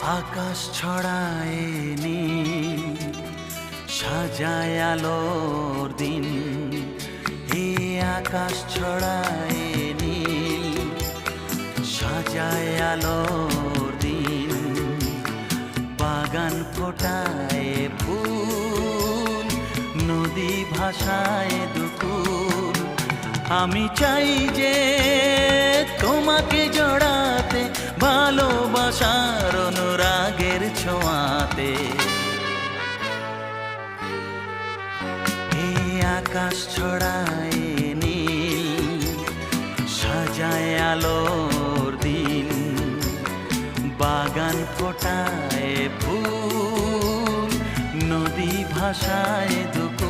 আকাশ ছড়ায় নীল, সাজায় আলোর দিন। এ আকাশ ছড়ায় নীল, সাজায় আলোর দিন। বাগান ফোটায় ফুল, নদী ভাসায় দুকুল। আমি চাই যে তোমাকে জড়াতে, ভালোবাসার অনুরাগের ছোঁয়াতে। এই আকাশ ছড়ায় নীল, সাজায় আলোর দিন। বাগান ফোটায় ফুল, নদী ভাসায় দুকুল।